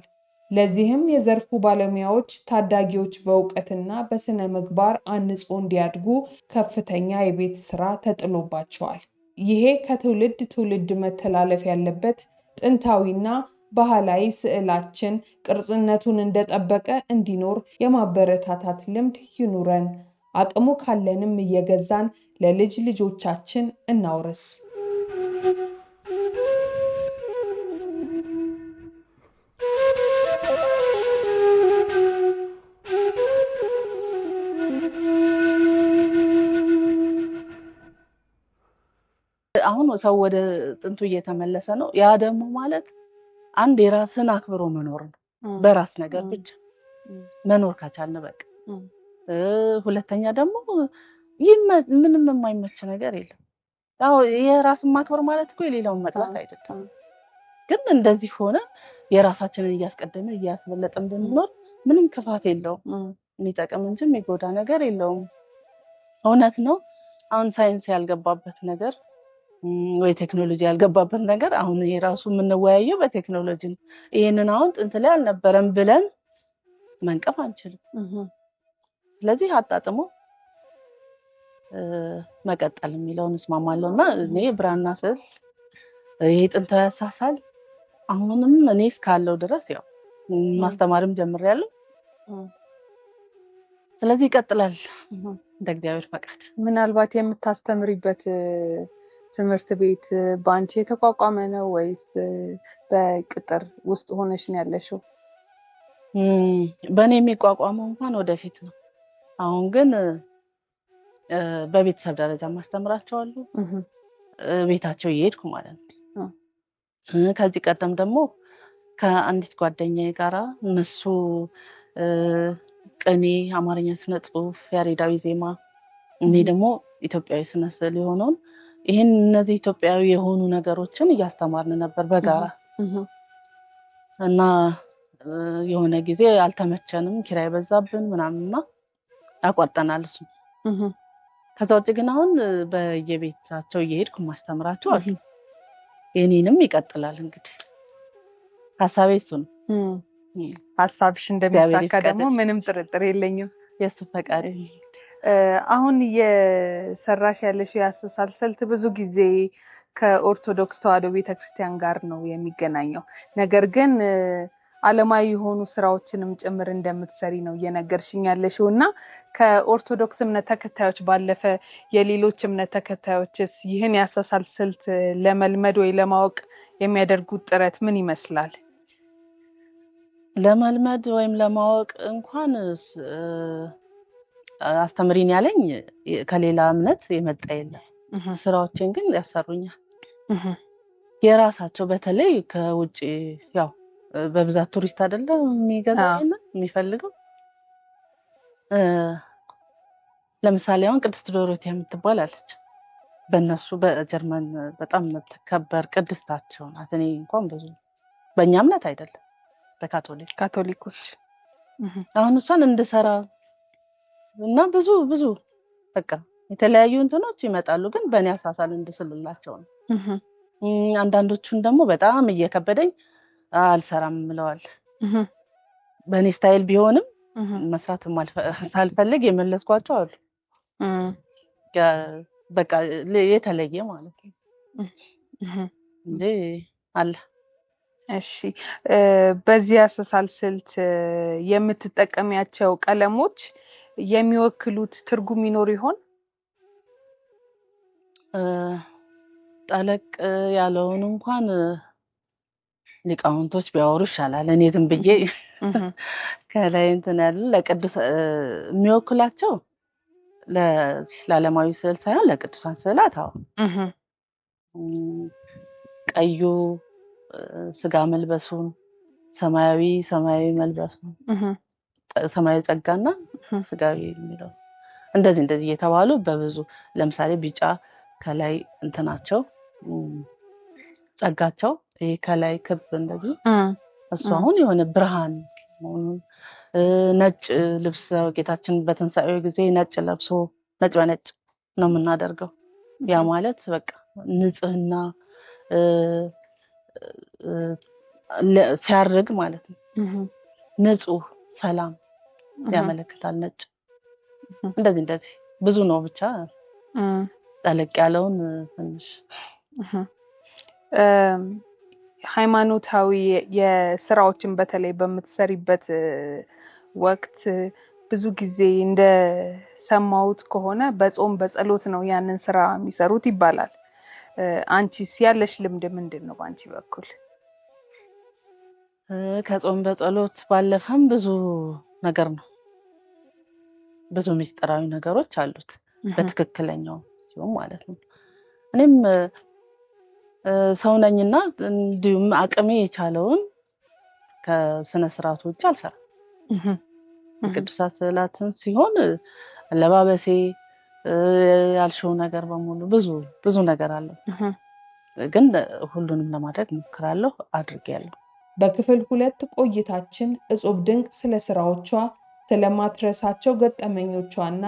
C: ለዚህም የዘርፉ ባለሙያዎች ታዳጊዎች በእውቀትና በስነ ምግባር አንጾ እንዲያድጉ ከፍተኛ የቤት ስራ ተጥሎባቸዋል። ይሄ ከትውልድ ትውልድ መተላለፍ ያለበት ጥንታዊና ባህላዊ ስዕላችን ቅርጽነቱን እንደጠበቀ እንዲኖር የማበረታታት ልምድ ይኑረን። አቅሙ ካለንም እየገዛን ለልጅ ልጆቻችን እናውርስ።
B: አሁን ሰው ወደ ጥንቱ እየተመለሰ ነው። ያ ደግሞ ማለት አንድ የራስን አክብሮ መኖር ነው። በራስ ነገር ብቻ መኖር ካቻልን በቃ ሁለተኛ ደግሞ ምንም የማይመች ነገር የለም። ያው የራስን ማክበር ማለት እኮ የሌላውን መጥላት አይደለም። ግን እንደዚህ ሆነ የራሳችንን እያስቀደመ እያስበለጠን ብንኖር ምንም ክፋት የለውም። የሚጠቅም እንጂ የሚጎዳ ነገር የለውም። እውነት ነው። አሁን ሳይንስ ያልገባበት ነገር ወይ ቴክኖሎጂ ያልገባበት ነገር አሁን የራሱ የምንወያየው በቴክኖሎጂ ነው። ይሄንን አሁን ጥንት ላይ አልነበረም ብለን መንቀፍ አንችልም። ስለዚህ አጣጥሞ መቀጠል የሚለውን እስማማለሁና እኔ ብራና ስዕል ይሄ ጥንታዊ አሳሳል አሁንም እኔ እስካለው ድረስ ያው ማስተማርም ጀምሬያለሁ። ስለዚህ ይቀጥላል እንደ እግዚአብሔር ፈቃድ።
A: ምናልባት የምታስተምሪበት ትምህርት ቤት ባንቺ የተቋቋመ ነው ወይስ በቅጥር ውስጥ ሆነሽ ነው ያለሽው?
B: በእኔ የሚቋቋመው እንኳን ወደፊት ነው። አሁን ግን በቤተሰብ ደረጃ ማስተምራቸዋለሁ። ቤታቸው እየሄድኩ ማለት ነው። ከዚህ ቀደም ደግሞ ከአንዲት ጓደኛዬ ጋራ እነሱ ቅኔ፣ አማርኛ ስነ ጽሁፍ፣ ያሬዳዊ ዜማ እኔ ደግሞ ኢትዮጵያዊ ስነ ስዕል የሆነውን ይሄን እነዚህ ኢትዮጵያዊ የሆኑ ነገሮችን እያስተማርን ነበር በጋራ እና የሆነ ጊዜ አልተመቸንም፣ ኪራይ በዛብን ምናምንና አቋርጠናል እሱ። ከዛ ውጭ ግን አሁን በየቤታቸው እየሄድኩ ማስተምራቸው አሉ። የኔንም ይቀጥላል እንግዲህ ሐሳቤ እሱ ነው።
A: ሐሳብሽ እንደሚሳካ ደግሞ ምንም ጥርጥር የለኝም።
B: የሱ ፈቃድ።
A: አሁን የሰራሽ ያለሽ የአሳሳል ስልት ብዙ ጊዜ ከኦርቶዶክስ ተዋሕዶ ቤተክርስቲያን ጋር ነው የሚገናኘው። ነገር ግን ዓለማዊ የሆኑ ስራዎችንም ጭምር እንደምትሰሪ ነው እየነገርሽኝ ያለሽውና ከኦርቶዶክስ እምነት ተከታዮች ባለፈ የሌሎች እምነት ተከታዮችስ ይህን የአሳሳል ስልት ለመልመድ ወይ ለማወቅ የሚያደርጉት ጥረት ምን ይመስላል?
B: ለመልመድ ወይም ለማወቅ እንኳን አስተምሪን ያለኝ ከሌላ እምነት የመጣ የለም። ስራዎችን ግን ያሰሩኛል። የራሳቸው በተለይ ከውጪ ያው በብዛት ቱሪስት አይደለም የሚገዛውና የሚፈልገው። ለምሳሌ አሁን ቅድስት ዶሮቴ የምትባል አለች። በእነሱ በጀርመን በጣም የምትከበር ቅድስታቸው ናት። እኔ እንኳን ብዙ በእኛ እምነት አይደለም በካቶሊኮች አሁን እሷን እንድሰራ እና ብዙ በቃ የተለያዩ እንትኖች ይመጣሉ። ግን በእኔ አሳሳል እንድስልላቸው ነው። አንዳንዶቹን ደግሞ በጣም እየከበደኝ አልሰራም ብለዋል። በእኔ ስታይል ቢሆንም መስራት ሳልፈልግ የመለስኳቸው አሉ። በቃ የተለየ ማለት ነው እንዴ አለ።
A: እሺ፣ በዚህ አሳሳል ስልት የምትጠቀሚያቸው ቀለሞች የሚወክሉት ትርጉም ይኖር ይሆን?
B: ጠለቅ ያለውን እንኳን ሊቃውንቶች ቢያወሩ ይሻላል። እኔ ዝም ብዬ ከላይ እንትን ያሉ ለቅዱስ የሚወክላቸው ለዓለማዊ ስዕል ሳይሆን ለቅዱሳን ስዕላት አዎ ቀዩ ስጋ መልበሱን ሰማያዊ መልበሱን ሰማያዊ ጸጋና ስጋዊ የሚለው እንደዚህ እየተባሉ በብዙ ለምሳሌ ቢጫ ከላይ እንትናቸው ጸጋቸው ይሄ ከላይ ክብ እንደዚህ እሱ አሁን የሆነ ብርሃን መሆኑን ነጭ ልብስ ጌታችን በትንሳኤው ጊዜ ነጭ ለብሶ ነጭ በነጭ ነው የምናደርገው ያ ማለት በቃ ንጽህና ሲያርግ ማለት ነው ንጹህ ሰላም ያመለክታል ነጭ እንደዚህ ብዙ ነው ብቻ ጠለቅ ያለውን ትንሽ
A: ሃይማኖታዊ የስራዎችን በተለይ በምትሰሪበት ወቅት ብዙ ጊዜ እንደ ሰማውት ከሆነ በጾም በጸሎት ነው ያንን ስራ የሚሰሩት ይባላል አንቺስ ያለሽ ልምድ ምንድነው ባንቺ በኩል
B: ከጾም በጸሎት ባለፈም ብዙ ነገር ነው ብዙ ምስጢራዊ ነገሮች አሉት በትክክለኛው ሲሆን ማለት ነው እኔም ሰው ነኝና እንዲሁም አቅሜ የቻለውን ከስነ ስርዓት ውጭ አልሰራም ቅዱሳት ስዕላትን ሲሆን አለባበሴ ያልሽው ነገር በሙሉ ብዙ ነገር አለ ግን ሁሉንም ለማድረግ ሞክራለሁ አድርጌያለሁ
C: በክፍል 2 ቆይታችን እጹብ ድንቅ ስለ ስራዎቿ ስለማትረሳቸው ገጠመኞቿና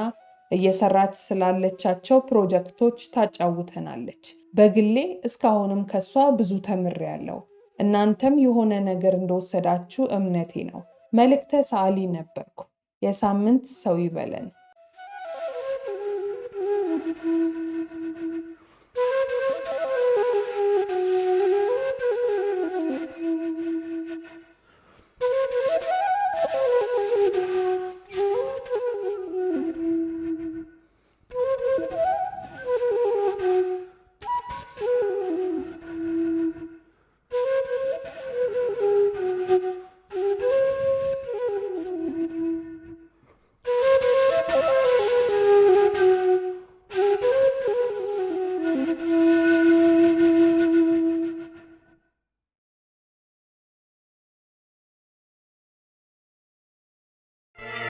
C: እየሰራች ስላለቻቸው ፕሮጀክቶች ታጫውተናለች በግሌ እስካሁንም ከሷ ብዙ ተምሬያለሁ እናንተም የሆነ ነገር እንደወሰዳችሁ እምነቴ ነው መልእክተ ሰዓሊ ነበርኩ የሳምንት ሰው ይበለን